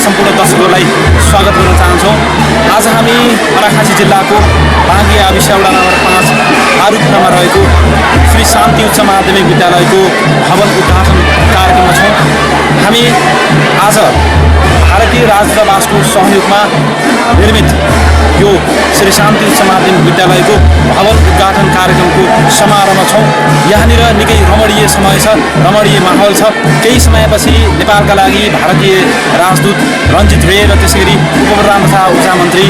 सम्पूर्ण दर्शकहरूलाई स्वागत गर्न चाहन्छौँ। आज हामी अर्घाखाँची जिल्लाको बाँकी गाविस वडा नम्बर 5 आरुखमा रहेको श्री शान्ति उच्च माध्यमिक विद्यालयको भवन उद्घाटन कार्यक्रममा छौँ। हामी आज भारतीय राजदूतावासको सहयोगमा निर्मित यो श्री शान्ति उच्च माध्यमिक विद्यालयको भवन उद्घाटन कार्यक्रमको समारोहमा छौँ। यहाँनिर निकै रमणीय समय छ, रमणीय माहौल छ। केही समयपछि नेपालका लागि भारतीय राजदूत रञ्जित रे र त्यसैगरी उपप्रधान तथा ऊर्जा मन्त्री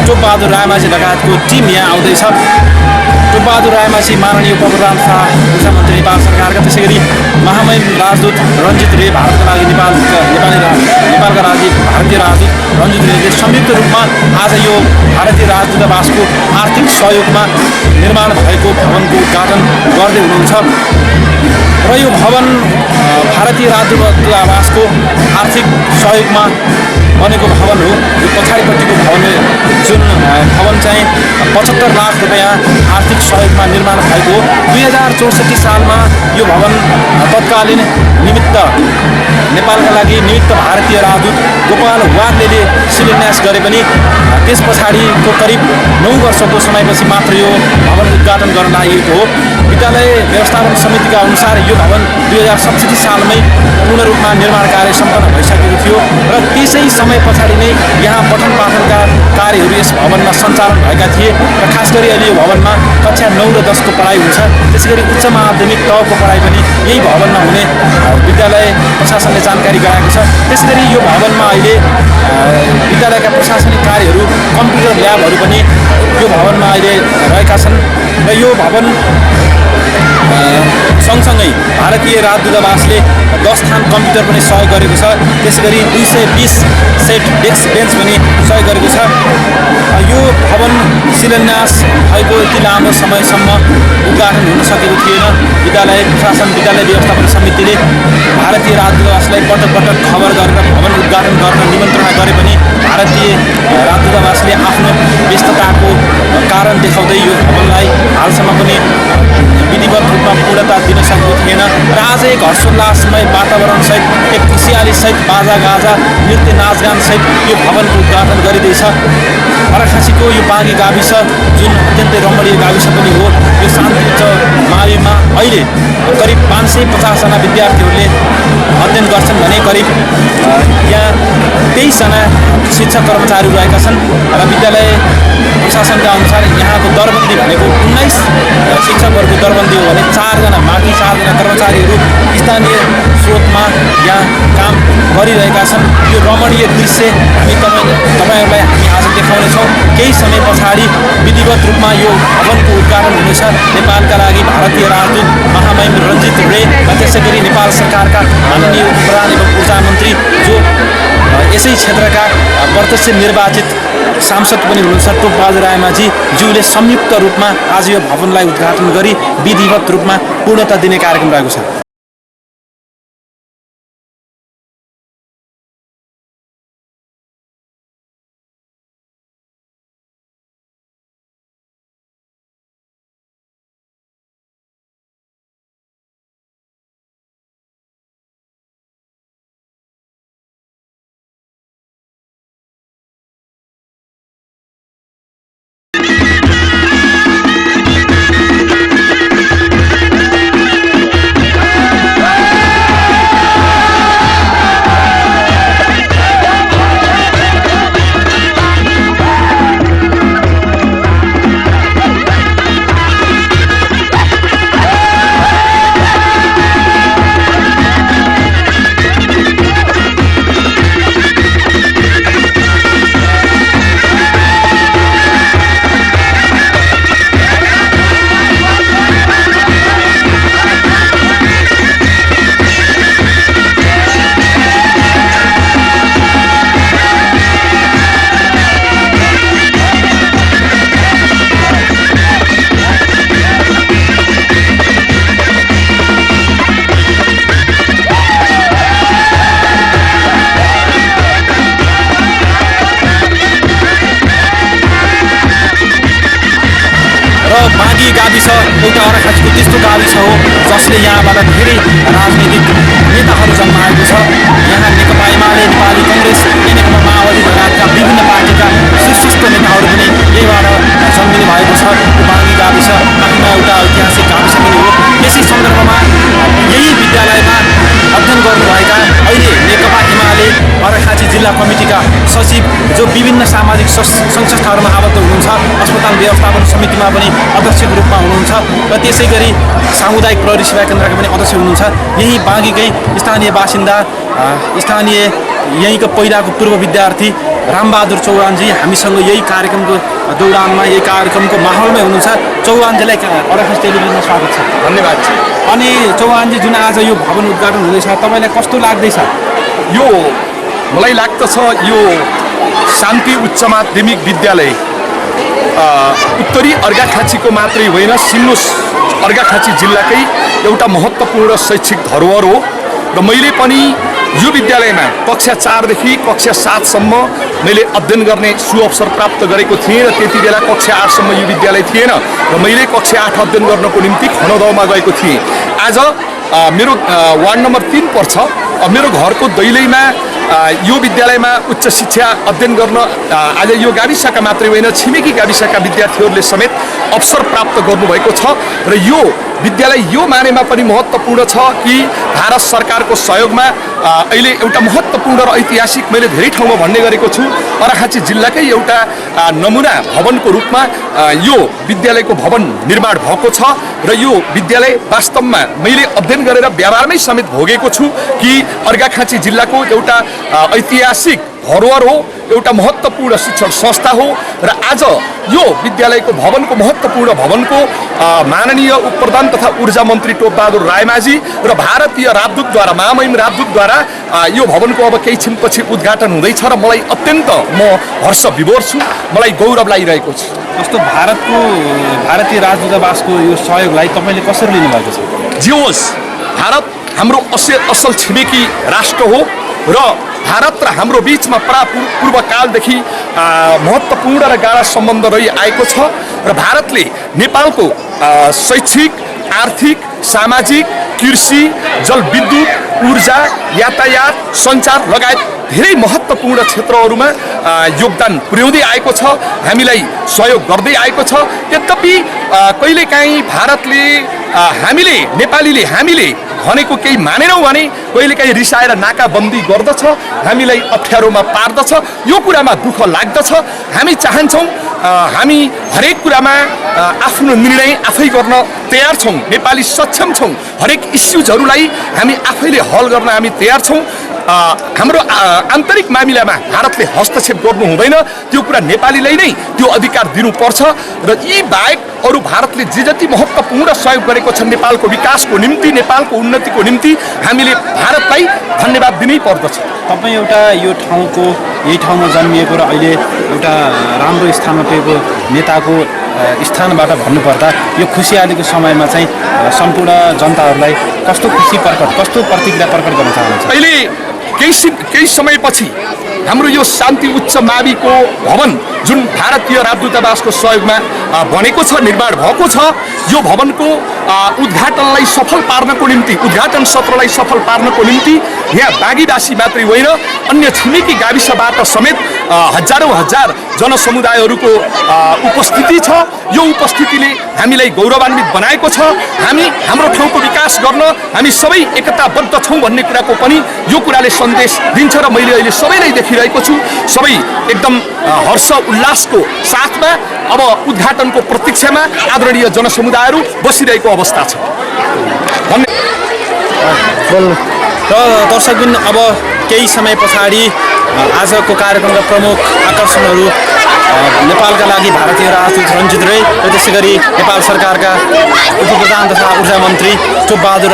टोपबहादुर रायमाझी लगायतको टिम यहाँ आउँदैछ। टोपबहादुर रायमाझी माननीय उपप्रधान तथा ऊर्जा मन्त्री नेपाल सरकारका, त्यसैगरी महामहिम राजदूत रञ्जित रे भारतका लागि नेपालका भारतीय राजदूत रञ्जित रेले संयुक्त रूपमा आज यो भारतीय राजदूतावासको आर्थिक सहयोगमा निर्माण भएको भवनको उद्घाटन गर्दै हुनुहुन्छ। र यो भवन भारतीय राजदूतावासको आर्थिक सहयोगमा बनेको भवन हो। यो पछाडिपट्टिको भवन जुन भवन चाहिँ 75 लाख रुपियाँ आर्थिक सहयोगमा निर्माण भएको हो। 2064 सालमा यो भवन तत्कालीन नेपालका लागि निमित्त भारतीय राजदूत गोपाल वाग्लेले शिलान्यास गरे पनि त्यस पछाडिको करिब 9 वर्षको समयपछि मात्र यो भवन उद्घाटन गर्न लागेको हो। विद्यालय व्यवस्थापन समितिका अनुसार यो भवन 2067 सालमै पूर्ण रूपमा निर्माण कार्य सम्पन्न भइसकेको थियो र त्यसै समय पछाडि नै यहाँ पठन पाठनका कार्यहरू यस भवनमा सञ्चालन भएका थिए र खास गरी अहिले यो भवनमा कक्षा 9 र 10 को पढाइ हुन्छ। त्यसैगरी उच्च माध्यमिक तहको पढाइ पनि यही भवनमा हुने विद्यालय प्रशासनले जानकारी गराएको छ। त्यसैगरी यो भवनमा अहिले विद्यालयका प्रशासनिक कार्यहरू, कम्प्युटर ल्याबहरू पनि यो भवनमा अहिले रहेका छन् र यो भवन सँगसँगै भारतीय राजदूतावासले 10 स्थान कम्प्युटर पनि सहयोग गरेको छ। त्यसैगरी 220 सेट डेस्क बेन्च पनि सहयोग गरेको छ। यो भवन शिलान्यास भएको यति लामो समयसम्म उद्घाटन हुन सकेको थिएन। विद्यालय प्रशासन, विद्यालय व्यवस्थापन समितिले भारतीय राजदूतावासलाई पटक पटक खबर गरेर भवन उद्घाटन गर्न निमन्त्रणा गरे पनि भारतीय राजदूतावासले आफ्नो व्यस्तताको कारण देखाउँदै यो भवनलाई हालसम्म पनि विधिवत रूपमा पूर्णता दिन सकेको थिएन। र आज एक हर्षोल्लासमय वातावरणसहित, एक खुसियालीसहित, बाजागाजा, नृत्य नाचगानसहित यो भवनको उद्घाटन गरिँदैछ। अर्घाखाँचीको यो बाँकी गाविस जुन अत्यन्तै रमणीय गाविस पनि हो, यो शान्ति उच्च माविमा अहिले करिब 550 जना विद्यार्थीहरूले अध्ययन गर्छन् भने करिब यहाँ 23 जना शिक्षक कर्मचारी रहेका छन् र विद्यालय प्रशासनका अनुसार यहाँको दरबन्दी भनेको 19 शिक्षकहरूको दरबन्दी हो भने 4 जना बाँकी 4 जना कर्मचारीहरू स्थानीय स्रोतमा यहाँ काम गरिरहेका छन्। यो रमणीय दृश्य हामी तपाईँहरूलाई हामी आज देखाउनेछौँ। केही समय पछाडि विधिवत रूपमा यो भवनको उद्घाटन हुनेछ। नेपालका लागि भारतीय राजदूत महामहिम रञ्जित रे र त्यसैगरी नेपाल सरकारका माननीय उपप्रधान एवं ऊर्जा मन्त्री जो यसै क्षेत्रका प्रत्यक्ष निर्वाचित सांसद पनि हुनुहुन्छ टोपबहादुर रायमाझी ज्यूले संयुक्त रूपमा आज यो भवनलाई उद्घाटन गरी विधिवत रूपमा पूर्णता दिने कार्यक्रम रहेको छ। गाविस एउटा अर्घाखाँचीको त्यस्तो गाविस हो जसले यहाँबाट धेरै राजनीतिक नेताहरू जन्माएको छ। यहाँ नेकपा एमाले, नेपाली कङ्ग्रेस, नेकपा माओवादी लगायतका विभिन्न पार्टीका शीर्षस्थ नेताहरू पनि यहीबाट जन्मिनु भएको छ। बाँगी गाविस आफ्ना एउटा ऐतिहासिक गाविस पनि हो। यसै सन्दर्भमा यही विद्यालयमा अध्ययन गर्नुभएका अहिले नेकपा एमाले अर्घाखाँची जिल्ला कमिटीका सचिव जो विभिन्न सामाजिक संस्थाहरूमा आबद्ध हुनुहुन्छ, अस्पताल व्यवस्थापन समितिमा पनि अध्यक्षको रूपमा हुनुहुन्छ र त्यसै गरी सामुदायिक प्रहरी सेवा केन्द्रका पनि अध्यक्ष हुनुहुन्छ। यही बाँकीकै स्थानीय बासिन्दा, स्थानीय यहीँको पहिलाको पूर्व विद्यार्थी रामबहादुर चौहानजी हामीसँग यही कार्यक्रमको दौरानमा, यही कार्यक्रमको माहौलमै हुनुहुन्छ। चौहानजीलाई अर्घाखाँची टेलिभिजनमा स्वागत छ। धन्यवाद। अनि चौहानजी, जुन आज यो भवन उद्घाटन हुँदैछ, तपाईँलाई कस्तो लाग्दैछ? यो मलाई लाग्दछ यो शान्ति उच्च माध्यमिक विद्यालय उत्तरी अर्घाखाँचीको मात्रै होइन, सिन्नु अर्घाखाँची जिल्लाकै एउटा महत्त्वपूर्ण शैक्षिक धरोहर हो। र मैले पनि यो विद्यालयमा कक्षा 4 देखि कक्षा 7 सम्म मैले अध्ययन गर्ने सुअवसर प्राप्त गरेको थिएँ र त्यति बेला कक्षा 8 सम्म यो विद्यालय थिएन र मैले कक्षा 8 अध्ययन गर्नको निम्ति खनदहमा गएको थिएँ। आज मेरो वार्ड नम्बर 3 पर्छ। मेरो घरको दैलैमा यो विद्यालयमा उच्च शिक्षा अध्ययन गर्न आज यो गाविसका मात्रै होइन, छिमेकी गाविसका विद्यार्थीहरूले समेत अवसर प्राप्त गर्नुभएको छ। र यो विद्यालय यो मानेमा पनि महत्त्वपूर्ण छ कि भारत सरकारको सहयोगमा अहिले एउटा महत्त्वपूर्ण र ऐतिहासिक, मैले धेरै ठाउँमा भन्ने गरेको छु, अर्घाखाँची जिल्लाकै एउटा नमुना भवनको रूपमा यो विद्यालयको भवन निर्माण भएको छ। र यो विद्यालय वास्तवमा मैले अध्ययन गरेर व्यवहारमै समेत भोगेको छु कि अर्घाखाँची जिल्लाको एउटा ऐतिहासिक धरोहर हो, एउटा महत्त्वपूर्ण शिक्षण संस्था हो। र आज यो विद्यालयको भवनको महत्त्वपूर्ण भवनको माननीय उपप्रधान तथा ऊर्जा मन्त्री टोपबहादुर रायमाझी र भारतीय राजदूतद्वारा, महामहिम राजदूतद्वारा यो भवनको अब केही छिनपछि उद्घाटन हुँदैछ र मलाई अत्यन्त हर्ष विभोर छु, मलाई गौरव लागिरहेको छ। जस्तो भारतीय राजदूतावासको यो सहयोगलाई तपाईँले कसरी लिनुभएको छ? जे होस्, भारत हाम्रो असल छिमेकी राष्ट्र हो र भारत र हाम्रो बिचमा पूर्वकालदेखि महत्त्वपूर्ण र गाढा सम्बन्ध रहिआएको छ। र भारतले नेपालको शैक्षिक, आर्थिक, सामाजिक, कृषि, जलविद्युत, ऊर्जा, यातायात, सञ्चार लगायत धेरै महत्त्वपूर्ण क्षेत्रहरूमा योगदान पुर्याउँदै आएको छ, हामीलाई सहयोग गर्दै आएको छ। यद्यपि कहिलेकाहीँ भारतले हामीले भनेको केही मानेनौँ भने कहिलेकाहीँ रिसाएर नाकाबन्दी गर्दछ, हामीलाई अप्ठ्यारोमा पार्दछ। यो कुरामा दुःख लाग्दछ। हामी चाहन्छौँ हामी हरेक कुरामा आफ्नो निर्णय आफै गर्न तयार छौँ, नेपाली सक्षम छौँ। हरेक इस्युजहरूलाई हामी आफैले हल गर्न हामी तयार छौँ। हाम्रो आन्तरिक मामिलामा भारतले हस्तक्षेप गर्नु हुँदैन, त्यो कुरा नेपालीलाई नै त्यो अधिकार दिनुपर्छ। र यी बाहेक अरू भारतले जे जति महत्त्वपूर्ण सहयोग गरेको छ नेपालको विकासको निम्ति, नेपालको उन्नतिको निम्ति, हामीले भारतलाई धन्यवाद दिनै पर्दछ। तपाईँ एउटा यही ठाउँमा जन्मिएको र अहिले एउटा राम्रो स्थानमा पुगेको नेताको स्थानबाट भन्नुपर्दा यो खुसियालीको समयमा चाहिँ सम्पूर्ण जनताहरूलाई कस्तो प्रतिक्रिया प्रकट गर्न चाहनुहुन्छ? अहिले केही समयपछि हाम्रो यो शान्ति उच्च माविको भवन जुन भारतीय राजदूतावासको सहयोगमा बनेको छ, निर्माण भएको छ, यो भवनको उद्घाटनलाई सफल पार्नको निम्ति, उद्घाटन सत्रलाई सफल पार्नको निम्ति यहाँ बाँगीवासी मात्रै होइन, अन्य छिमेकी गाविसबाट समेत हजारौँ हजार जनसमुदायहरूको उपस्थिति छ। यो उपस्थितिले हामीलाई गौरवान्वित बनाएको छ। हाम्रो ठाउँको विकास गर्न हामी सबै एकताबद्ध छौँ भन्ने कुराको पनि यो कुराले सन्देश दिन्छ र मैले अहिले सबैलाई देखिरहेको छु। सबै एकदम हर्ष उल्लासको साथमा अब उद्घाटनको प्रतीक्षामा आदरणीय जनसमुदायहरू बसिरहेको अवस्था छ। र दर्शकबिन, अब केही समय पछाडि आजको कार्यक्रमका प्रमुख आकर्षणहरू नेपालका लागि भारतीय राजदूत रञ्जित राई र त्यसै गरी नेपाल सरकारका उपप्रधान तथा ऊर्जा मन्त्री टोपबहादुर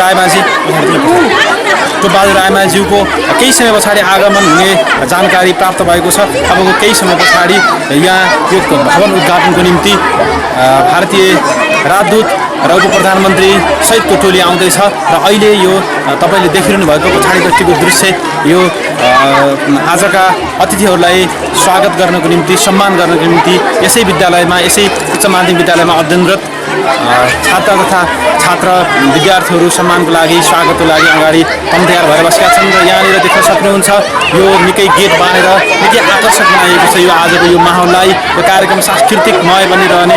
रायमाझीको केही समय पछाडि आगमन हुने जानकारी प्राप्त भएको छ। अबको केही समय पछाडि यहाँ यो भवन उद्घाटनको निम्ति भारतीय राजदूत र उपप्रधानमन्त्री सहितको टोली आउँदैछ र अहिले यो तपाईँले देखिरहनु भएको पछाडिपट्टिको दृश्य यो आजका अतिथिहरूलाई स्वागत गर्नको निम्ति, सम्मान गर्नको निम्ति यसै विद्यालयमा, यसै उच्च माध्यमिक विद्यालयमा अध्ययनरत छात्र तथा छात्र विद्यार्थीहरू सम्मानको लागि स्वागतको लागि अगाडि तयार भएर बसेका छन् र यहाँनिर देख्न सक्नुहुन्छ यो निकै गेट बाँधेर निकै आकर्षक बनाइएको छ यो आजको यो माहौललाई। यो कार्यक्रम सांस्कृतिकमय बनिरहने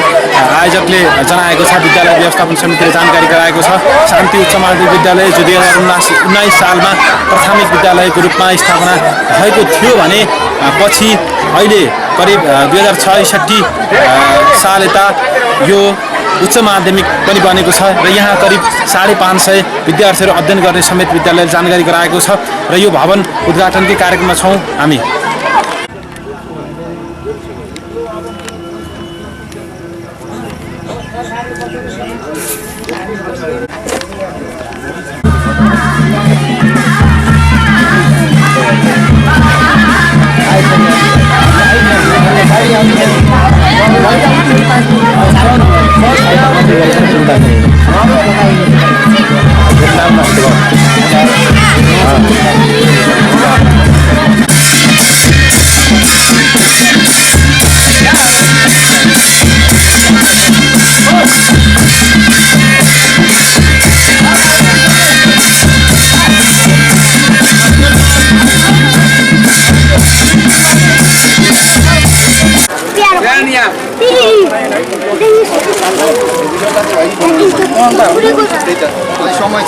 आयोजकले जनाएको छ। विद्यालय व्यवस्थापन समितिले जानकारी गराएको छ। शान्ति उच्च माध्यमिक विद्यालय जो 2019 सालमा प्राथमिक विद्यालयको रूपमा स्थापना भएको थियो भने पछि अहिले करिब 2066 साल यता यो उच्च माध्यमिक पनि बनेको छ र यहाँ करिब 550 विद्यार्थीहरू अध्ययन गर्ने समेत विद्यालयले जानकारी गराएको छ र यो भवन उद्घाटनकै कार्यक्रममा छौँ हामी। समय छ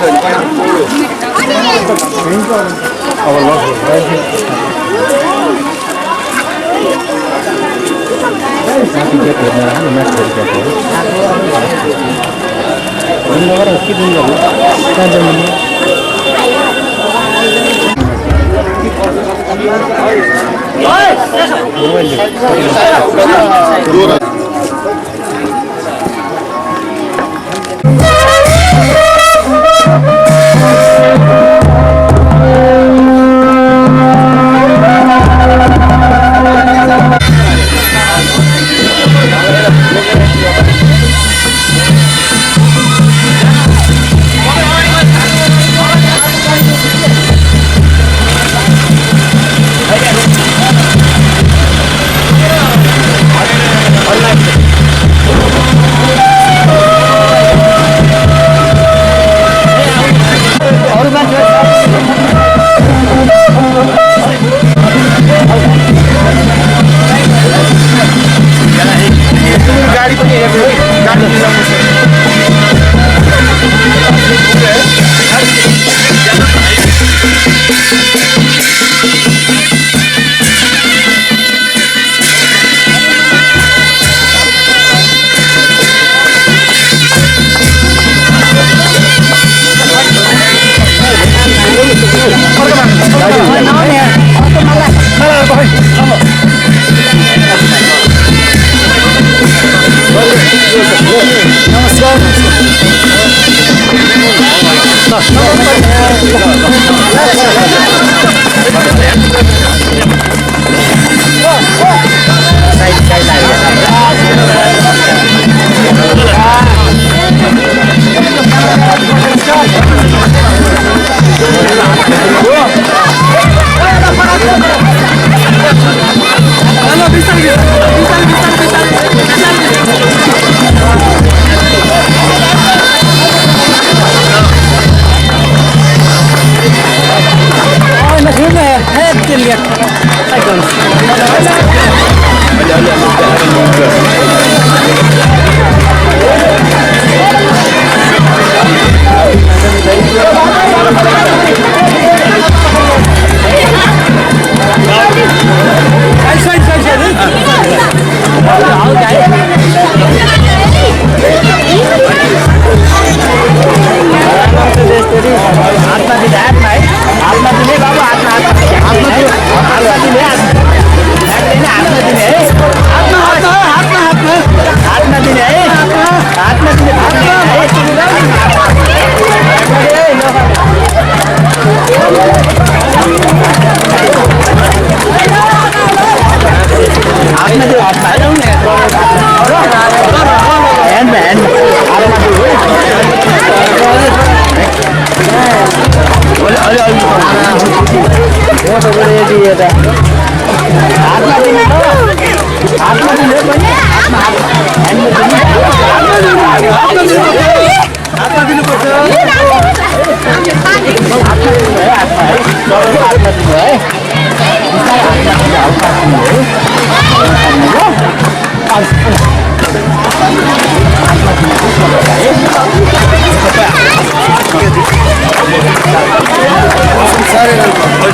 हातमा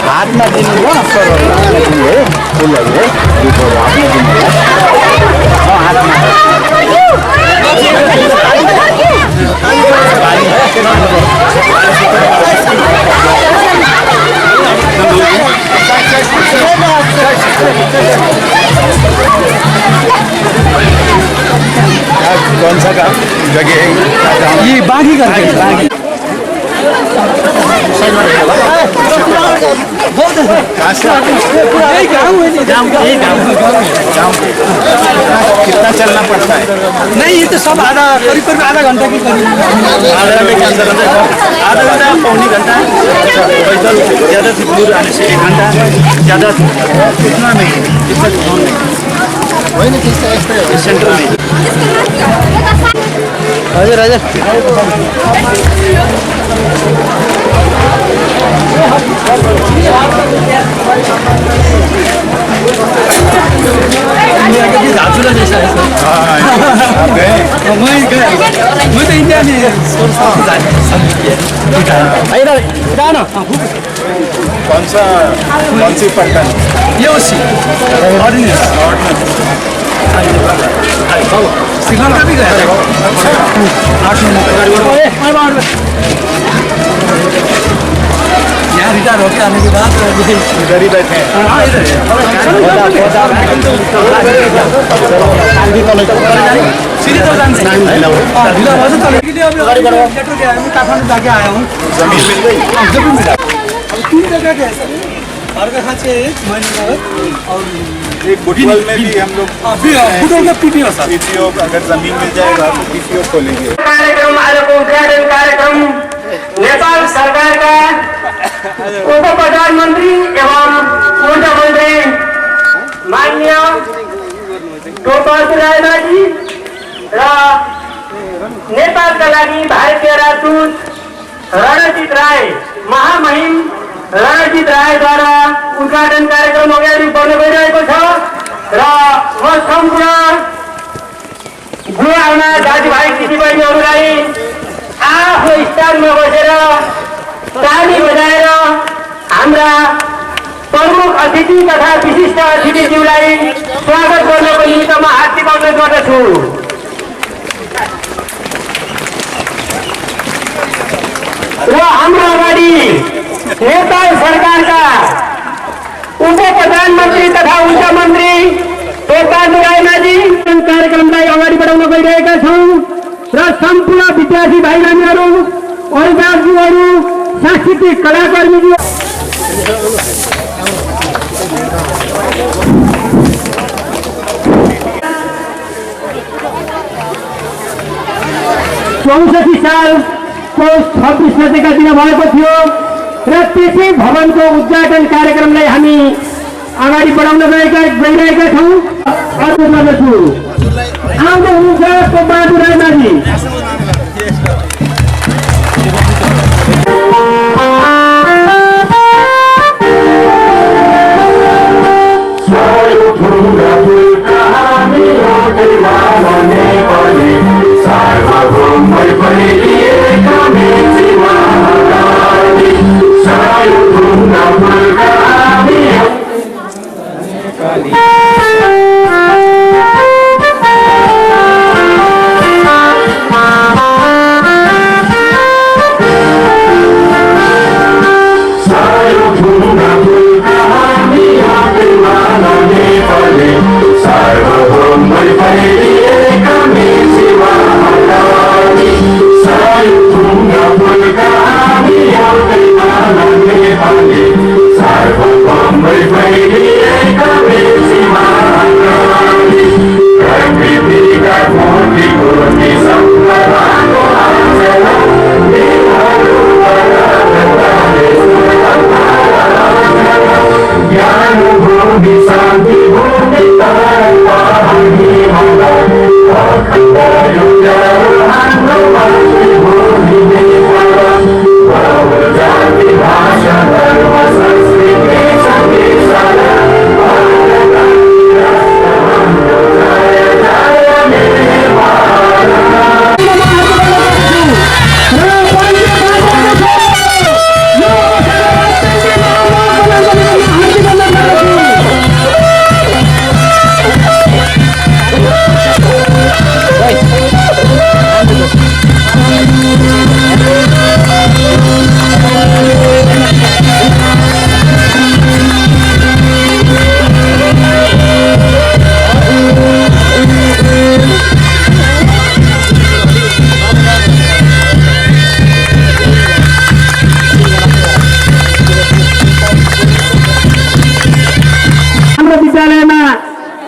हातमा दिनु हो फुलहरू है दुधहरू हातमा दिनु हो हातमा कौन सा काम जगह ये बागी करके बागी कितना चलना पड़ता है? नहीं ये तो सब आधा करीब आधा घंटा की करीब आधा घंटे के अंदर आधा घंटा पौनी घंटा पैदल ज़्यादा से दूर आने से 1 घंटा ज़्यादा इतना नहीं इतना वही नहीं किसका सेंटर में हजुर हजुर झाँचुला जैसा है मैं तो इंडिया में कौन सी पट्टन ये उसी श्रीलंका भी गया 8 नंबर यहाँ रिटायर होकर आने के बाद इधर ही बैठे हैं सीधे तो काठमाडौँ जाके आया हूँ जमीन मिल गई जमीन मिला 3 जगह के अर्घाखाँची और एक बुटवल में भी हम लोग बुटवल में पीपीओ सर पीपीओ अगर जमीन मिल जाएगा तो पीपीओ खोलेंगे कार्यक्रम आजको उद्घाटन कार्यक्रम नेपाल सरकारका उप प्रधानमन्त्री एवं ऊर्जा मन्त्री माननीय टोपबहादुर रायमाझी र नेपालका लागि भारतीय राजदूत रणजित राय महामहिम रणजित रायद्वारा उद्घाटन कार्यक्रम अगाडि बढ्न गइरहेको छ र म सम्पूर्ण गुरुआमा दाजुभाइ दिदीबहिनीहरूलाई आफ्नो स्थानमा बसेर ताली बजाएर हाम्रा प्रमुख अतिथि तथा विशिष्ट अतिथिज्यूलाई स्वागत गर्नको निमित्त म हार्दिक अनुरोध गर्दछु र हाम्रो अगाडि नेपाल सरकारका उप प्रधानमन्त्री तथा ऊर्जा मन्त्री टोपबहादुर रायमाझी कार्यक्रमलाई अगाडि बढाउन गइरहेका छौँ र सम्पूर्ण विद्यार्थी भाइ बहिनीहरू अभिभावकज्यूहरू सांस्कृतिक कलाकर्मीज्यू 64 सालको 26 गतेका दिन भएको थियो र त्यसै भवनको उद्घाटन कार्यक्रमलाई हामी अगाडि बढाउन गइरहेका छौँ अर्को गर्दछु आउँदै हुनुहुन्छ टोपबहादुर रायमाझी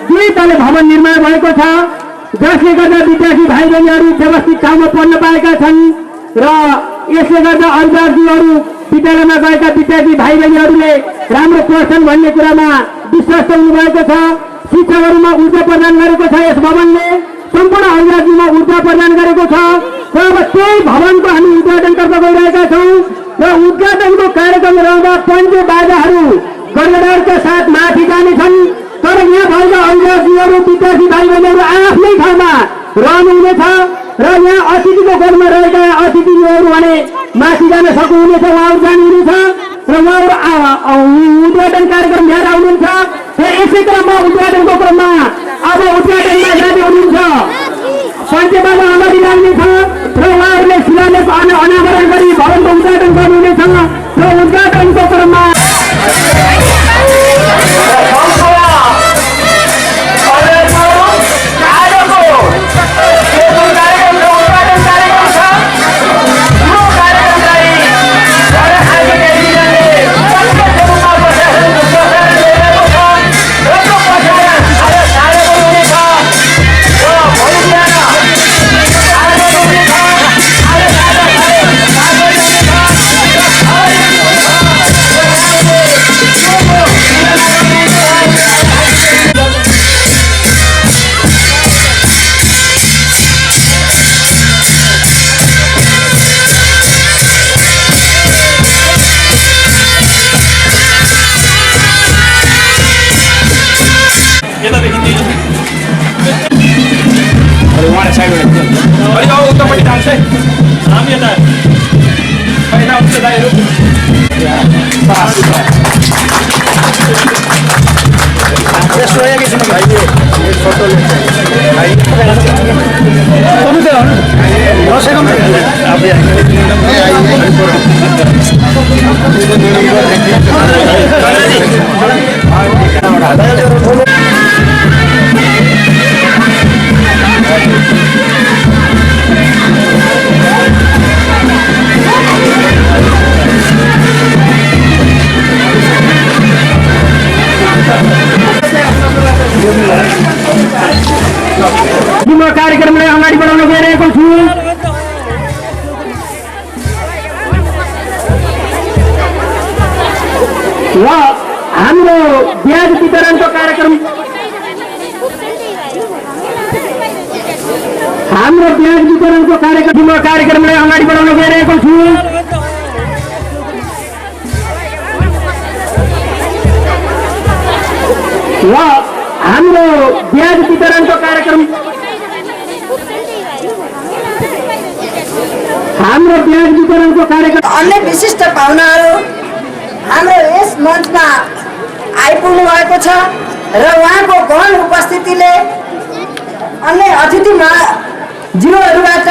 दुई तले भवन निर्माण भएको छ, जसले गर्दा विद्यार्थी भाइ बहिनीहरू व्यवस्थित ठाउँमा पढ्न पाएका छन् र यसले गर्दा अभिभावकहरू विद्यालयमा गएका विद्यार्थी भाइ बहिनीहरूले राम्रो पढ्छन् भन्ने कुरामा विश्वस्त हुनुभएको छ। शिक्षकहरूमा ऊर्जा प्रदान गरेको छ यस भवनले, सम्पूर्ण अभिभावकमा ऊर्जा प्रदान गरेको छ र अब त्यही भवनको हामी उद्घाटनतर्फ गइरहेका छौँ र उद्घाटनको कार्यक्रम रहँदा पन्जे बाजाहरू गडगडाटका साथ माथि जानेछन्। तर यहाँ भएका अभिभावकहरू विद्यार्थी भाइ बहिनीहरू आफ्नै ठाउँमा रहनुहुनेछ र यहाँ अतिथिको गोठमा रहेका अतिथिहरू भने माथि जान सक्नुहुनेछ, उहाँहरू जानुहुनेछ र उहाँहरू उद्घाटन कार्यक्रम हेरेर आउनुहुन्छ र यसै क्रममा उद्घाटनको क्रममा अब उद्घाटनमा जाँदै हुनुहुन्छ। पञ्चबाजा अगाडि लाग्नेछ र उहाँहरूले शिलालेख अनावरण गरी भवनको उद्घाटन गर्नुहुनेछ र उद्घाटनको क्रममा उत्तरपट्टि जान्छ हामी यता पहिला हुन्छ दाइहरू यसो एकैछिन भाइले फोटो कार्यक्रमलाई अगाडि बढाउन गइरहेको छु। र हाम्रो ब्याज वितरणको कार्यक्रम कार्यक्रमलाई अगाडि बढाउन गइरहेको छु। र हाम्रो ब्याज वितरणको कार्यक्रम अन्य विशिष्ट पाहुनाहरू हाम्रो यस मञ्चमा आइपुग्नु भएको छ र उहाँको गहन उपस्थितिले अन्य अतिथिज्यूहरूबाट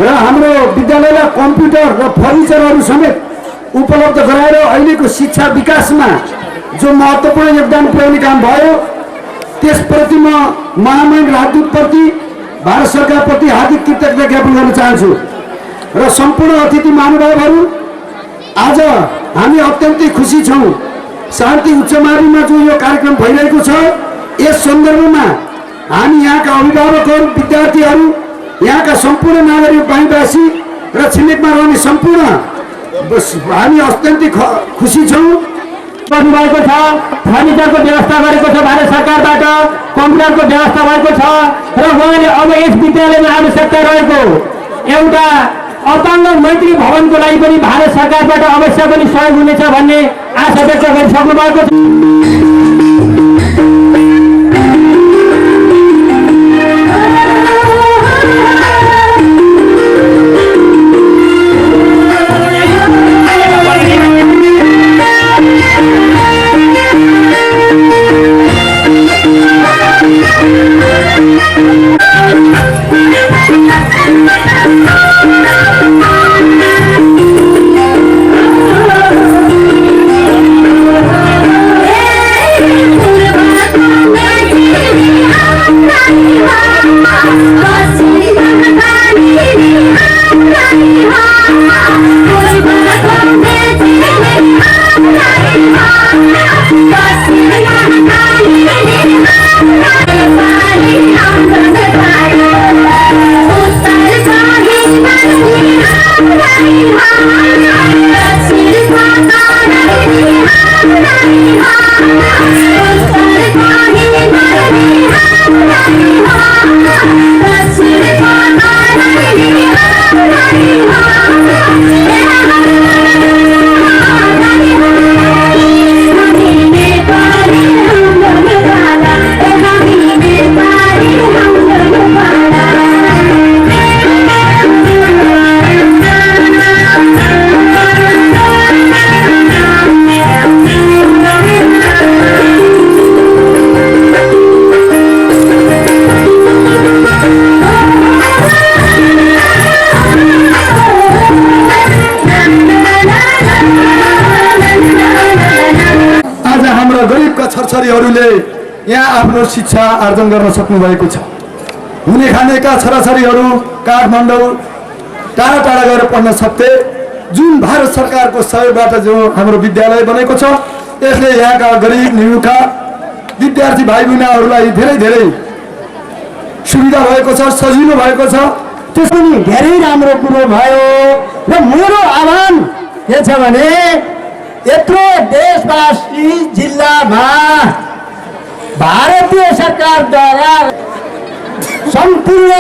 र हाम्रो विद्यालयलाई कम्प्युटर र फर्निचरहरू समेत उपलब्ध गराएर अहिलेको शिक्षा विकासमा जो महत्त्वपूर्ण योगदान पुर्याउने काम भयो त्यसप्रति म महामहिम राजदूतप्रति भारत सरकारप्रति हार्दिक कृतज्ञता ज्ञापन गर्न चाहन्छु। र सम्पूर्ण अतिथि महानुभावहरू, आज हामी अत्यन्तै खुसी छौँ। शान्ति उच्च माविमा जो यो कार्यक्रम भइरहेको छ यस सन्दर्भमा हामी यहाँका अभिभावकहरू, विद्यार्थीहरू, यहाँका सम्पूर्ण नागरिक गाउँवासी र छिमेकमा रहने सम्पूर्ण हामी अत्यन्तै खुसी छौँ। गर्नुभएको छ, फर्निचरको व्यवस्था गरेको छ भारत सरकारबाट, कम्प्युटरको व्यवस्था भएको छ र उहाँले अब यस विद्यालयमा आवश्यकता रहेको एउटा अपाङ्ग मैत्री भवनको लागि पनि भारत सरकारबाट अवश्य पनि सहयोग हुनेछ भन्ने आशा व्यक्त गरिसक्नु भएको छ। यहाँ आफ्नो शिक्षा आर्जन गर्न सक्नुभएको छ। हुने खानेका छोराछोरीहरू काठमाडौँ टाढा टाढा गएर पढ्न सक्थे। जुन भारत सरकारको सहयोगबाट जो हाम्रो विद्यालय बनेको छ यसले यहाँका गरिब निमुखा विद्यार्थी भाइ बहिनीहरूलाई धेरै धेरै सुविधा भएको छ, सजिलो भएको छ। त्यस पनि धेरै राम्रो कुरो भयो र मेरो आह्वान के छ भने यत्रो देशवासी जिल्लामा भारतीय सरकारद्वारा सम्पूर्ण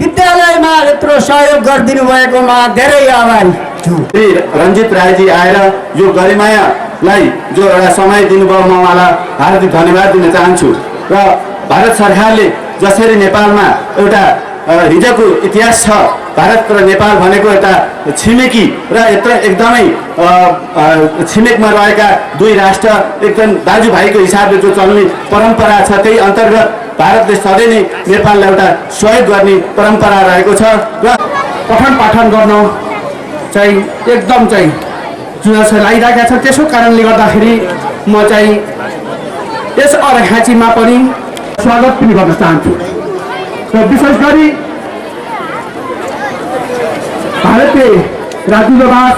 विद्यालयमा यत्रो सहयोग गरिदिनु भएकोमा धेरै आभारी छु। रञ्जित राईजी आएर यो गरिमायालाई जो एउटा समय दिनुभयो, म उहाँलाई हार्दिक धन्यवाद दिन चाहन्छु। र भारत सरकारले जसरी नेपालमा एउटा हिजोको इतिहास छ, भारत र नेपाल भनेको एउटा छिमेकी र एकदमै छिमेकमा रहेका दुई राष्ट्र एकदम दाजुभाइको हिसाबले जो चल्ने परम्परा छ, त्यही अन्तर्गत भारतले सधैँ नै नेपाललाई एउटा सहयोग गर्ने परम्परा रहेको छ। र पठन पाठन गर्न चाहिँ एकदम चाहिँ जुनासो लागिरहेका छ। त्यसो कारणले गर्दाखेरि म चाहिँ यस अर्घाँचीमा पनि स्वागत पनि गर्न चाहन्छु। र विशेष गरी भारतीय राजदूतावास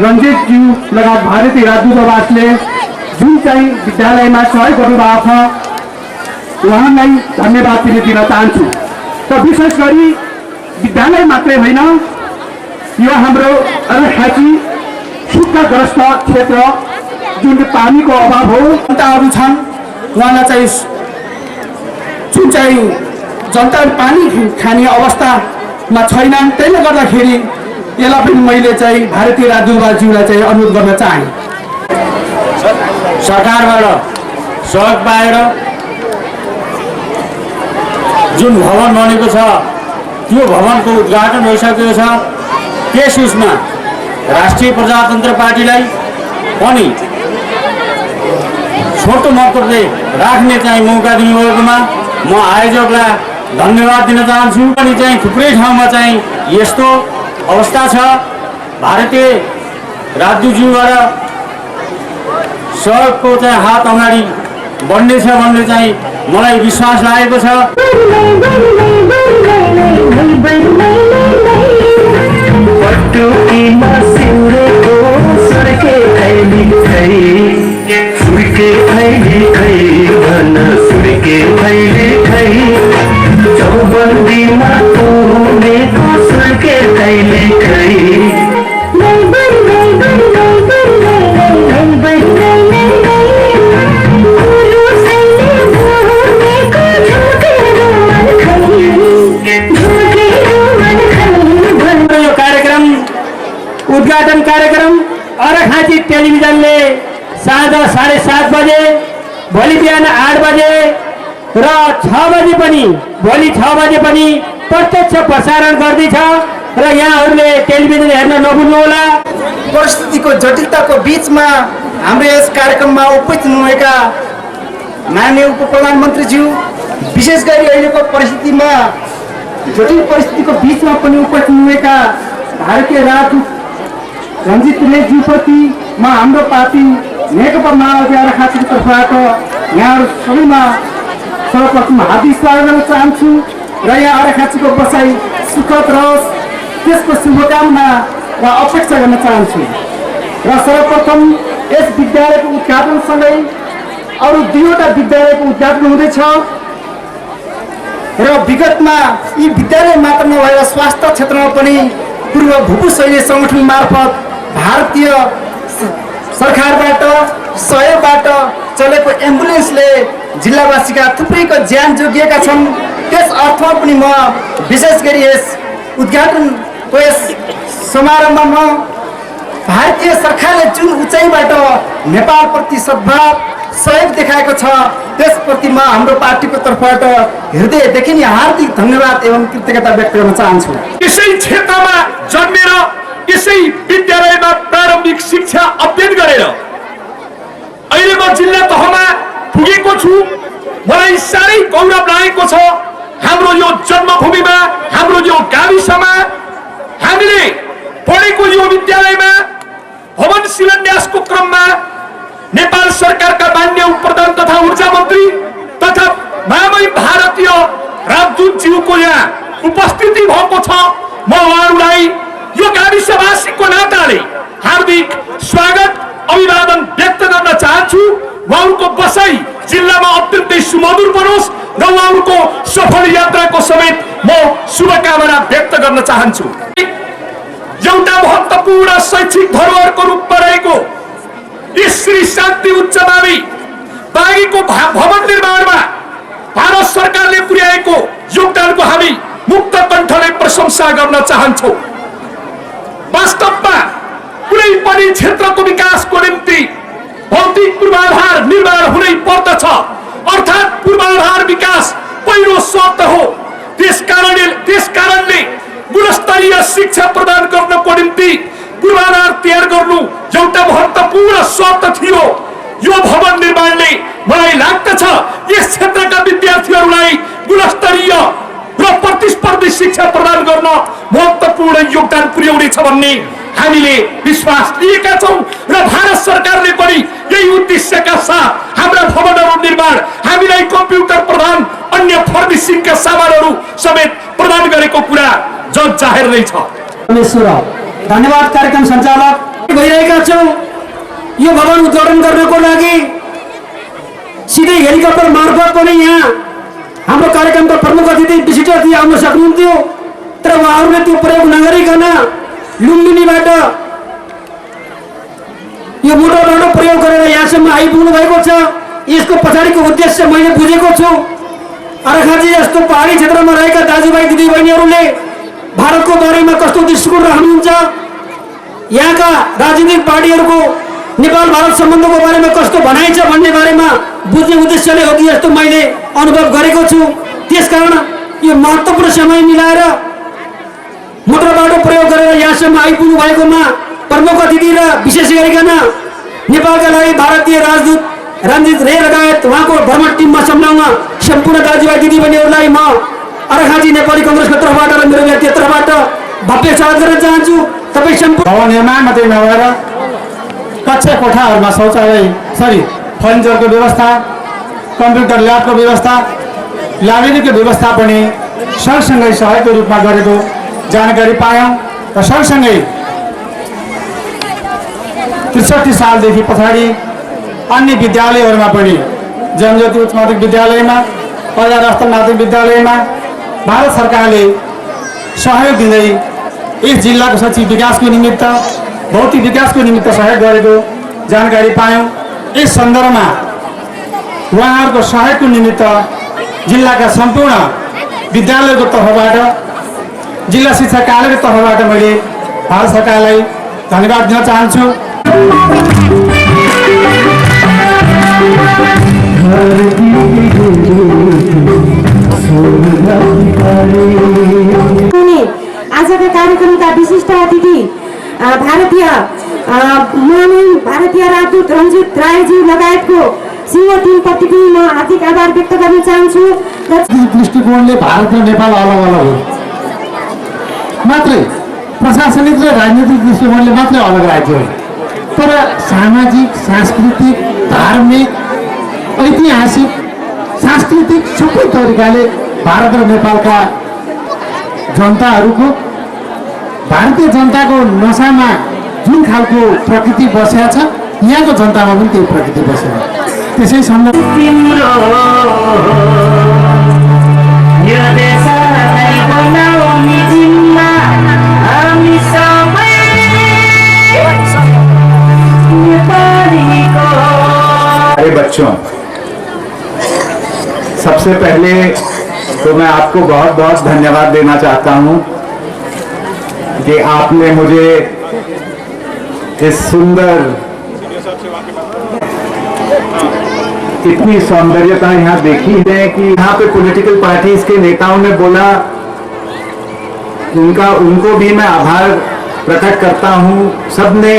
रञ्जितज्यू लगायत भारतीय राजदूतावासले जुन चाहिँ विद्यालयमा सहयोग गर्नुभएको छ उहाँलाई धन्यवाद पनि दिन चाहन्छु। र विशेष गरी विद्यालय मात्रै होइन, यो हाम्रो अर्घाँची सुक्खाग्रस्त क्षेत्र जुन पानीको अभाव हो, जनताहरू छन् उहाँलाई चाहिँ जुन चाहिँ जनता पानी खाने अवस्थामा छैनन्। त्यसले गर्दाखेरि यसलाई पनि मैले चाहिँ भारतीय राजदूतावासज्यूलाई चाहिँ अनुरोध गर्न चाहेँ। सरकारबाट सहयोग पाएर जुन भवन बनेको छ त्यो भवनको उद्घाटन भइसकेको छ। त्यस उसमा राष्ट्रिय प्रजातन्त्र पार्टीलाई पनि छोटो मतले राख्ने चाहिँ मौका दिनुभएकोमा म आयोजकलाई धन्यवाद दिन चाहन्छु। अनि चाहिँ थुप्रै ठाउँमा चाहिँ यस्तो अवस्था छ, भारतीय राजदूतज्यूबाट सहयोगको चाहिँ हात अगाडि बढ्नेछ भन्ने चाहिँ मलाई विश्वास लागेको छ। उद्घाटन कार्यक्रम अर्घाँची टेलिभिजनले साँझ 7:30 बजे, भोलि बिहान 8 बजे र 6 बजे पनि भोलि 6 बजे पनि प्रत्यक्ष प्रसारण गर्दैछ। र यहाँहरूले टेलिभिजन हेर्न नभुल्नुहोला। परिस्थितिको जटिलताको बिचमा हाम्रो यस कार्यक्रममा उपस्थित हुनुभएका माननीय उप प्रधानमन्त्रीज्यू, विशेष गरी अहिलेको परिस्थितिमा जटिल परिस्थितिको बिचमा पनि उपस्थित हुनुभएका भारतीय राजदूत रञ्जित रेज्यूप्रति म हाम्रो पार्टी नेकपा माओवादी अर्घाँचीको तर्फबाट यहाँहरू सबैमा सर्वप्रथम हार्दिक स्वागत गर्न चाहन्छु। र यहाँ अर्घाँचीको बसाइ सुखद रहोस् त्यसको शुभकामना र अपेक्षा गर्न चाहन्छु। र सर्वप्रथम यस विद्यालयको उद्घाटनसँगै अरू 2वटा विद्यालयको उद्घाटन हुँदैछ। र विगतमा यी विद्यालय मात्र नभएर स्वास्थ्य क्षेत्रमा पनि पूर्व भूपू सैन्य सङ्गठन मार्फत भारतीय सरकारबाट सहयोगबाट चलेको एम्बुलेन्सले जिल्लावासीका थुप्रैको ज्यान जोगिएका छन्। त्यस अर्थमा पनि म विशेष गरी यस उद्घाटनको यस समारोहमा म भारतीय सरकारले जुन उचाइबाट नेपालप्रति सद्भाव सहयोग देखाएको छ त्यसप्रति म हाम्रो पार्टीको तर्फबाट हृदयदेखि नै हार्दिक धन्यवाद एवं कृतज्ञता व्यक्त गर्न चाहन्छु। यसै क्षेत्रमा जन्मेर यसै विद्यालयमा प्रारम्भिक शिक्षा अध्ययन गरेर अहिले म जिल्ला तहमा पुगेको छु। मलाई साह्रै गौरव लागेको छ। हाम्रो यो जन्मभूमिमा, हाम्रो यो गाविसमा हामीले पढेको यो विद्यालयमा भवन शिलान्यासको क्रममा नेपाल सरकारका मान्य प्रधान तथा ऊर्जा मन्त्री उपस्थिति भएको छ। म उहाँहरूलाई यो गाविसवासीको नाताले हार्दिक स्वागत अभिवादन व्यक्त गर्न चाहन्छु। उहाँहरूको बसाई जिल्लामा अत्यन्तै सुमधुर बनोस् र उहाँहरूको सफल यात्राको समेत म शुभकामना व्यक्त गर्न चाहन्छु। एउटा महत्त्वपूर्ण शैक्षिक धरोहरको रूपमा रहेको यस श्री शान्ति उच्च मावि बागीको भवन निर्माणमा भारत सरकारले पुर्याएको योगदानको हामी मुक्त कण्ठले प्रशंसा गर्न चाहन्छौँ। वास्तवमा कुनै पनि क्षेत्रको विकासको निम्ति भौतिक पूर्वाधार निर्माण हुनै पर्दछ, अर्थात् पूर्वाधार विकास पहिलो शर्त हो। त्यसकारणले गुणस्तरीय शिक्षा प्रदान गर्नको निम्ति पूर्वाधार तयार गर्नु एउटा महत्त्वपूर्ण शर्त थियो। यो भवन निर्माणले मलाई लाग्दछ यस क्षेत्रका विद्यार्थीहरूलाई गुणस्तरीय र प्रतिस्पर्धी शिक्षा प्रदान गर्न महत्त्वपूर्ण योगदान पुर्याउनेछ भन्ने हामीले विश्वास लिएका छौँ र भारत सरकारले पनि यही उद्देश्यका साथ हाम्रा भवनहरू निर्माण, हामीलाई कम्प्युटर प्रदान, अन्य फर्निसिङका सामानहरू समेत प्रदान गरेको कुरा जग जाहेर नै छ। धन्यवाद। कार्यक्रम सञ्चालक भइरहेका छौँ। यो भवन उद्घाटन गर्नको लागि सिधै हेलिकप्टर मार्फत पनि यहाँ हाम्रो कार्यक्रमका प्रमुख अतिथि विशिष्ट अतिथि आउन सक्नुहुन्थ्यो, तर उहाँहरूले त्यो प्रयोग नगरिकन लुम्बिनीबाट यो मोटर बाटो प्रयोग गरेर यहाँसम्म आइपुग्नु भएको छ। यसको पछाडिको उद्देश्य मैले बुझेको छु। अर्घाखाँची जस्तो पहाडी क्षेत्रमा रहेका दाजुभाइ दिदीबहिनीहरूले भारतको बारेमा कस्तो दृष्टिकोण राख्नुहुन्छ, यहाँका राजनीतिक पार्टीहरूको नेपाल भारत सम्बन्धको बारेमा कस्तो भनाइ छ भन्ने बारेमा बुझ्ने उद्देश्यले हो कि जस्तो मैले अनुभव गरेको छु। त्यसकारण यो महत्त्वपूर्ण समय मिलाएर मोटर बाटो प्रयोग गरेर यहाँसम्म आइपुग्नु भएकोमा प्रमुख अतिथि र विशेष गरिकन नेपालका लागि भारतीय राजदूत रणजित रे लगायत उहाँको भ्रमण टिममा सम्झाउन सम्पूर्ण दाजुभाइ दिदीबहिनीहरूलाई म अर्घाखाँची नेपाली कङ्ग्रेसको तर्फबाट र मेरो व्यक्तिगत तर्फबाट भव्य स्वागत गर्न चाहन्छु। तपाईँ सम्पूर्ण भवन निर्माण मात्रै नभएर कक्षा कोठाहरूमा शौचालय फर्निचरको व्यवस्था, कम्प्युटर ल्याबको व्यवस्था, लाइब्रेरीको व्यवस्था पनि सँगसँगै सहयोगको रूपमा गरेको जानकारी पायौँ र सँगसँगै ६३ सालदेखि पछाडि अन्य विद्यालयहरूमा पनि जनज्योति उच्च माध्यमिक विद्यालयमा, अजार अस्थल माध्यमिक विद्यालयमा भारत सरकारले सहयोग दिँदै यस जिल्लाको शैक्षिक विकासको निमित्त, भौतिक विकासको निमित्त सहयोग गरेको जानकारी पायौँ। यस सन्दर्भमा उहाँहरूको सहयोगको निमित्त जिल्लाका सम्पूर्ण विद्यालयको तर्फबाट, जिल्ला शिक्षा कार्यालयको तर्फबाट मैले भारत सरकारलाई धन्यवाद दिन चाहन्छु। आजका कार्यक्रमका विशिष्ट अतिथि भारतीय राजदूत रणजित रायजी लगायतको सिंह टिमप्रति पनि म हार्दिक आभार व्यक्त गर्न चाहन्छु। दृष्टिकोणले भारत र नेपाल अलग अलग हो, मात्रै प्रशासनिक र राजनीतिक दृष्टिकोणले मात्रै अलग राज्य हो, तर सामाजिक, सांस्कृतिक, धार्मिक, ऐतिहासिक, सांस्कृतिक सबै तरिकाले भारत र नेपालका जनताहरूको, भारतीय जनताको नसामा जुन खालको प्रकृति बसेको छ, यहाँको जनतामा पनि त्यही प्रकृति बसेको छ। त्यसै सन्दर्भ अरे बच्चों, सबसे पहले तो मैं आपको बहुत बहुत धन्यवाद देना चाहता हूं कि आपने मुझे इस सुंदर, इतनी सौंदर्यता यहाँ देखी है कि यहाँ पे पॉलिटिकल पार्टीज के नेताओं ने बोला, उनको भी मैं आभार प्रकट करता हूँ। सबने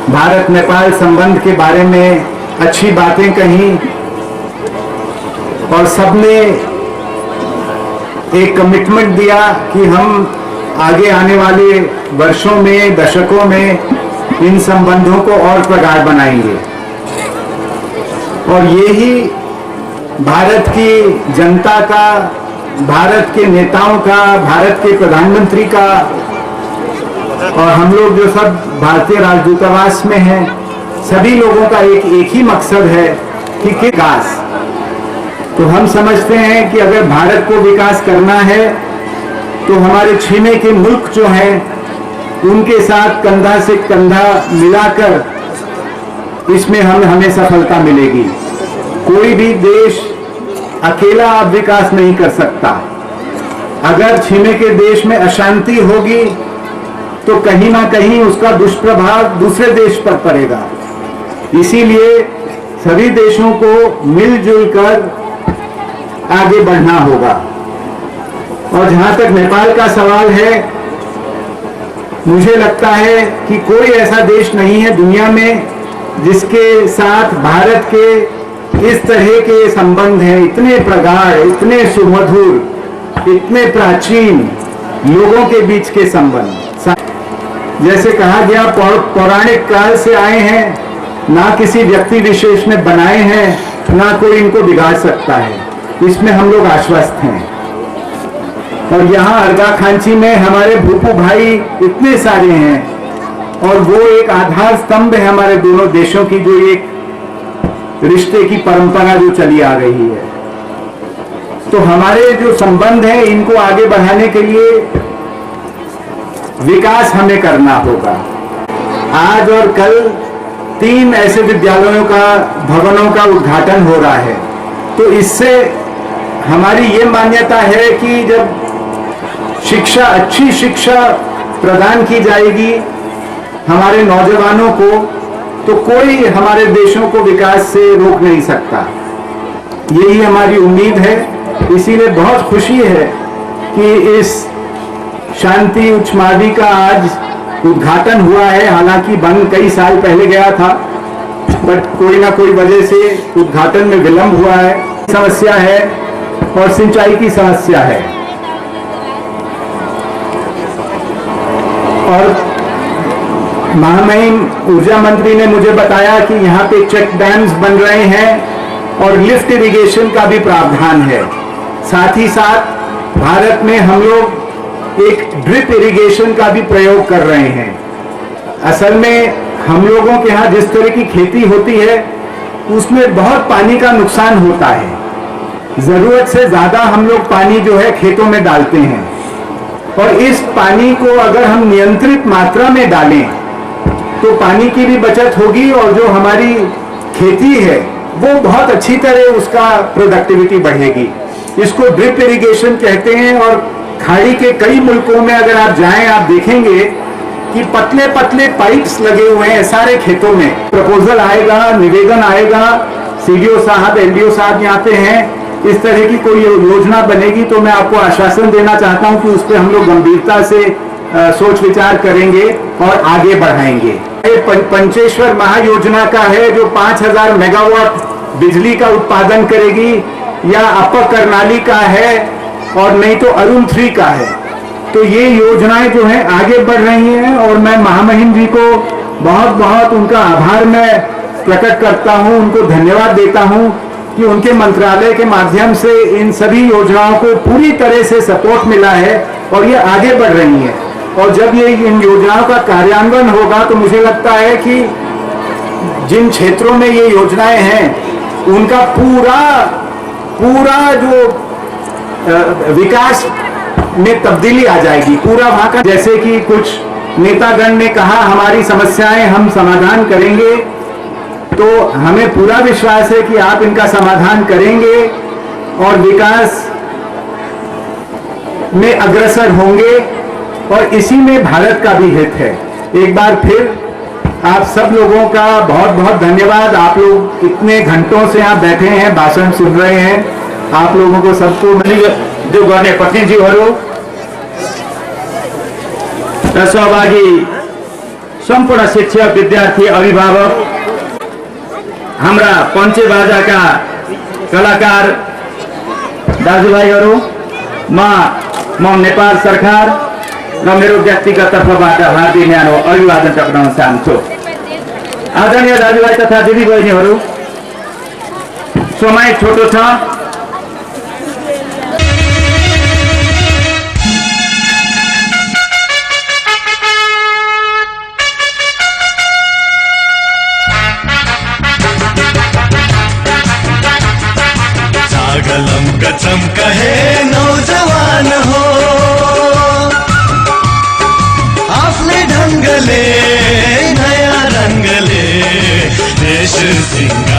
भारत नेपाल संबंध के बारे में अच्छी बातें कही और सबने एक कमिटमेंट दिया कि हम आगे आने वाले वर्षों में, दशकों में इन संबंधों को और प्रगाढ़ बनाएंगे। और यही भारत की जनता का भारत के नेताओं का, भारत के प्रधानमंत्री का और हम लोग जो सब भारतीय राजदूतावास में हैं, सभी लोगों का एक ही मकसद है कि विकास। तो हम समझते हैं कि अगर भारत को विकास करना है तो हमारे छीने के मुल्क जो हैं उनके साथ कंधा से कंधा मिलाकर इसमें हमें सफलता मिलेगी। कोई भी देश अकेला अब विकास नहीं कर सकता। अगर छीने के देश में अशांति होगी तो कहीं ना कहीं उसका दुष्प्रभाव दूसरे देश पर पड़ेगा। इसीलिए सभी देशों को मिलजुल कर आगे बढ़ना होगा। और जहां तक नेपाल का सवाल है, मुझे लगता है कि कोई ऐसा देश नहीं है दुनिया में जिसके साथ भारत के इस तरह के संबंध हैं, इतने प्रगाढ़, इतने सुमधुर, इतने प्राचीन लोगों के बीच के संबंध। जैसे कहा गया, पौराणिक काल से आए हैं, ना किसी व्यक्ति विशेष ने बनाए हैं, ना कोई इनको बिगाड़ सकता है। इसमें हम लोग आश्वस्त हैं। और यहाँ अर्घाखांची में हमारे भूपू भाई इतने सारे हैं और वो एक आधार स्तंभ है हमारे दोनों देशों की, जो एक रिश्ते की परंपरा जो चली आ रही है। तो हमारे जो संबंध है इनको आगे बढ़ाने के लिए विकास हमें करना होगा। आज और कल 3 ऐसे विद्यालयों का, भवनों का उद्घाटन हो रहा है। तो इससे हमारी ये मान्यता है कि जब शिक्षा, अच्छी शिक्षा प्रदान की जाएगी हमारे नौजवानों को, तो कोई हमारे देशों को विकास से रोक नहीं सकता। यही हमारी उम्मीद है। इसीलिए बहुत खुशी है कि इस शांति उच्चमावी का आज उद्घाटन हुआ है। हालांकि बंद कई साल पहले गया था, बट कोई ना कोई वजह से उद्घाटन में विलंब हुआ है। समस्या है और सिंचाई की समस्या है। और महामहिम ऊर्जा मंत्री ने मुझे बताया कि यहाँ पे चेक डैम्स बन रहे हैं और लिफ्ट इरिगेशन का भी प्रावधान है। साथ ही साथ भारत में हम लोग एक ड्रिप इरिगेशन का भी प्रयोग कर रहे हैं। असल में हम लोगों के यहाँ जिस तरह की खेती होती है उसमें बहुत पानी का नुकसान होता है। जरूरत से ज्यादा हम लोग पानी जो है खेतों में डालते हैं और इस पानी को अगर हम नियंत्रित मात्रा में डालें तो पानी की भी बचत होगी और जो हमारी खेती है वो बहुत अच्छी तरह उसका प्रोडक्टिविटी बढ़ेगी। इसको ड्रिप इरिगेशन कहते हैं। और खाड़ी के कई मुल्कों में अगर आप जाएं, आप देखेंगे कि पतले पतले पाइप्स लगे हुए हैं सारे खेतों में। प्रपोजल आएगा, निवेदन आएगा, सीडीओ साहब, एलडीओ साहब यहाँ पे हैं, इस तरह की कोई योजना बनेगी तो मैं आपको आश्वासन देना चाहता हूं कि उस पर हम लोग गंभीरता से सोच विचार करेंगे और आगे बढ़ाएंगे। पंचेश्वर महायोजना का है जो 5000 मेगावाट बिजली का उत्पादन करेगी, या अपर कर्नाली का है और नहीं तो अरुण 3 का है। तो ये योजनाएं जो हैं आगे बढ़ रही हैं और मैं महामहिम जी को बहुत बहुत उनका आभार मैं प्रकट करता हूं, उनको धन्यवाद देता हूं कि उनके मंत्रालय के माध्यम से इन सभी योजनाओं को पूरी तरह से सपोर्ट मिला है और ये आगे बढ़ रही है। और जब ये इन योजनाओं का कार्यान्वयन होगा तो मुझे लगता है कि जिन क्षेत्रों में ये योजनाएं हैं उनका पूरा जो विकास में तब्दीली आ जाएगी। पूरा वहां का, जैसे कि कुछ नेतागण ने कहा हमारी समस्याएं हम समाधान करेंगे, तो हमें पूरा विश्वास है कि आप इनका समाधान करेंगे और विकास में अग्रसर होंगे और इसी में भारत का भी हित है। एक बार फिर आप सब लोगों का बहुत बहुत धन्यवाद। आप लोग इतने घंटों से यहाँ बैठे हैं, भाषण सुन रहे हैं। आप लोगों को सबको जो गर्ने प्रतिनिधिहरू र सहभागी सम्पूर्ण शिक्षक, विद्यार्थी, अभिभावक, हाम्रा पञ्चे बाजाका कलाकार दाजुभाइहरू, म नेपाल सरकार र मेरो व्यक्तिगत तर्फबाट हार्दिक न्यानो अभिवादन टक्राउन चाहन्छु। आदरणीय दाजुभाइ तथा दिदीबहिनीहरू, समय छोटो छ। सिंगार